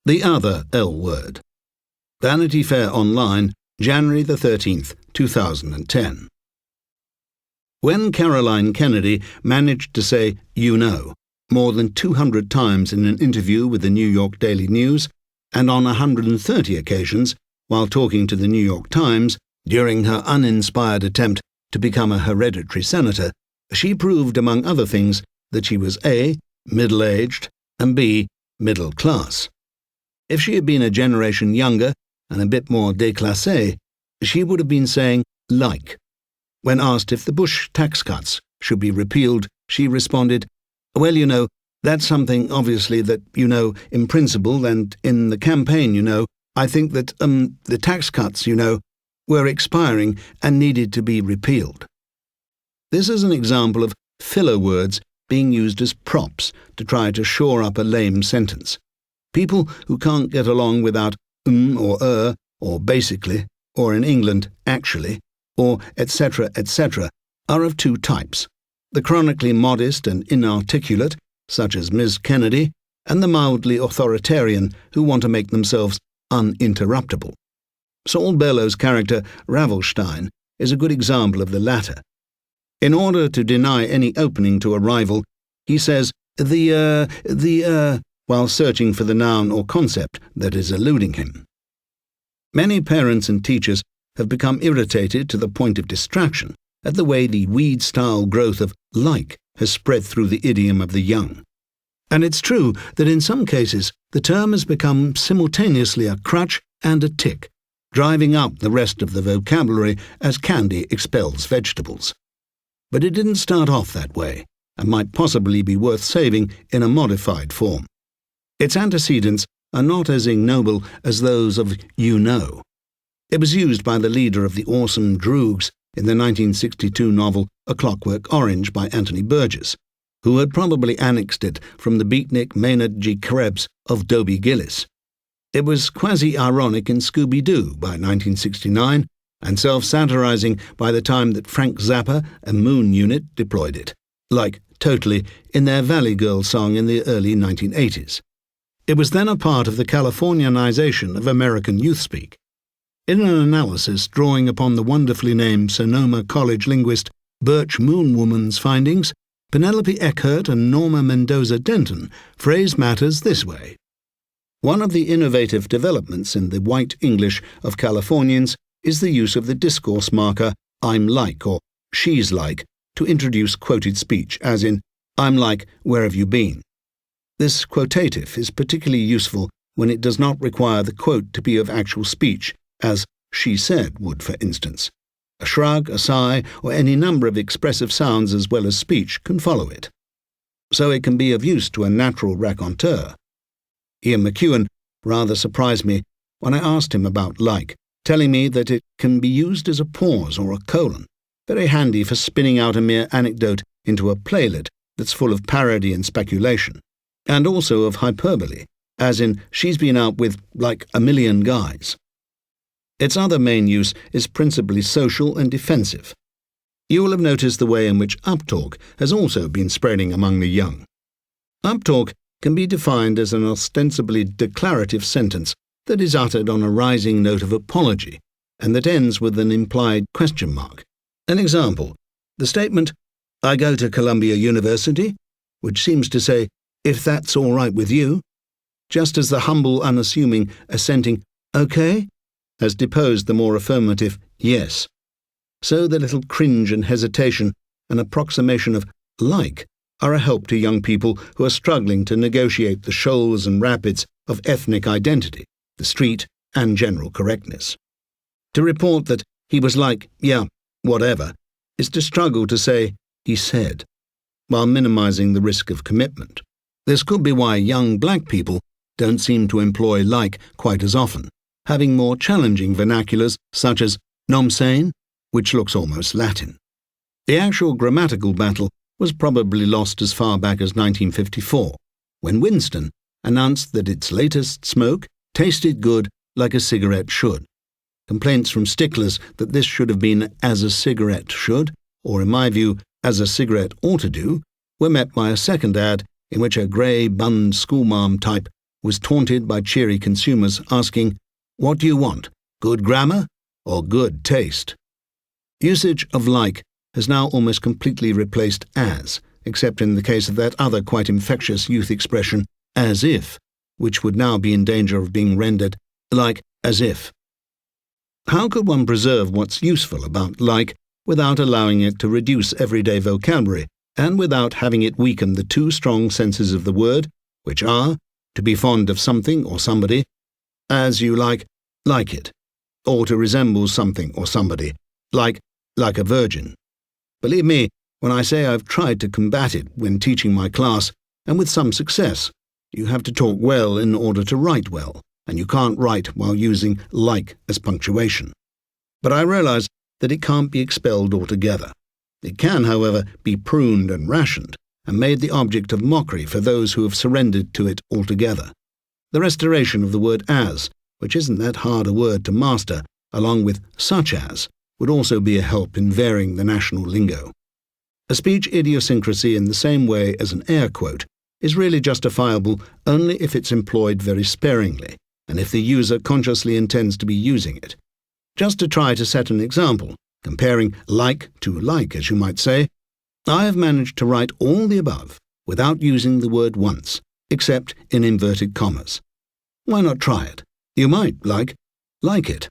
The other L word. Vanity Fair Online, January the 13th, 2010. When Caroline Kennedy managed to say, "you know," more than 200 times in an interview with the New York Daily News, and on 130 occasions while talking to the New York Times during her uninspired attempt to become a hereditary senator, she proved, among other things, that she was A, middle-aged, and B, middle-class. If she had been a generation younger and a bit more déclassée, she would have been saying like. When asked if the Bush tax cuts should be repealed, she responded, "Well, you know, that's something, obviously, that, you know, in principle and in the campaign, you know, I think that, the tax cuts, you know, were expiring and needed to be repealed." This is an example of filler words being used as props to try to shore up a lame sentence. People who can't get along without or basically, or in England, actually, or etc., etc., are of two types: the chronically modest and inarticulate, such as Ms. Kennedy, and the mildly authoritarian who want to make themselves uninterruptible. Saul Bellow's character, Ravelstein, is a good example of the latter. In order to deny any opening to a rival, he says while searching for the noun or concept that is eluding him. Many parents and teachers have become irritated to the point of distraction at the way the weed-style growth of like has spread through the idiom of the young. And it's true that in some cases the term has become simultaneously a crutch and a tick, driving up the rest of the vocabulary as candy expels vegetables. But it didn't start off that way, and might possibly be worth saving in a modified form. Its antecedents are not as ignoble as those of "you know." It was used by the leader of the awesome Droogs in the 1962 novel A Clockwork Orange by Anthony Burgess, who had probably annexed it from the beatnik Maynard G. Krebs of Dobie Gillis. It was quasi-ironic in Scooby-Doo by 1969, and self-satirizing by the time that Frank Zappa and Moon Unit deployed it, like Totally in their Valley Girl song in the early 1980s. It was then a part of the Californianization of American youth-speak. In an analysis drawing upon the wonderfully named Sonoma College linguist Birch Moonwoman's findings, Penelope Eckert and Norma Mendoza Denton phrased matters this way: "One of the innovative developments in the white English of Californians is the use of the discourse marker I'm like or she's like to introduce quoted speech, as in, I'm like, where have you been? This quotative is particularly useful when it does not require the quote to be of actual speech, as she said would, for instance. A shrug, a sigh, or any number of expressive sounds as well as speech can follow it. So it can be of use to a natural raconteur. Ian McEwan rather surprised me when I asked him about like, telling me that it can be used as a pause or a colon, very handy for spinning out a mere anecdote into a playlet that's full of parody and speculation, and also of hyperbole, as in she's been out with, like, 1,000,000 guys. Its other main use is principally social and defensive. You will have noticed the way in which uptalk has also been spreading among the young. Uptalk can be defined as an ostensibly declarative sentence that is uttered on a rising note of apology, and that ends with an implied question mark. An example, the statement, "I go to Columbia University," which seems to say, "if that's all right with you," just as the humble, unassuming, assenting, "okay," has deposed the more affirmative, "yes." So the little cringe and hesitation and approximation of like are a help to young people who are struggling to negotiate the shoals and rapids of ethnic identity, the street, and general correctness. To report that he was like, yeah, whatever, is to struggle to say, he said, while minimizing the risk of commitment. This could be why young black people don't seem to employ like quite as often, having more challenging vernaculars such as "nom saying," which looks almost Latin. The actual grammatical battle was probably lost as far back as 1954, when Winston announced that its latest smoke tasted good like a cigarette should. Complaints from sticklers that this should have been as a cigarette should, or in my view, as a cigarette ought to do, were met by a second ad in which a grey-bunned schoolmarm type was taunted by cheery consumers asking, "What do you want, good grammar or good taste?" Usage of like has now almost completely replaced as, except in the case of that other quite infectious youth expression, as if, which would now be in danger of being rendered like as if. How could one preserve what's useful about like without allowing it to reduce everyday vocabulary and without having it weaken the two strong senses of the word, which are to be fond of something or somebody, as you like it, or to resemble something or somebody, like a virgin? Believe me when I say I've tried to combat it when teaching my class, and with some success. You have to talk well in order to write well, and you can't write while using like as punctuation. But I realize that it can't be expelled altogether. It can, however, be pruned and rationed, and made the object of mockery for those who have surrendered to it altogether. The restoration of the word as, which isn't that hard a word to master, along with such as, would also be a help in varying the national lingo. A speech idiosyncrasy in the same way as an air quote is really justifiable only if it's employed very sparingly, and if the user consciously intends to be using it. Just to try to set an example, comparing like to like, as you might say, I have managed to write all the above without using the word once, except in inverted commas. Why not try it? You might like it.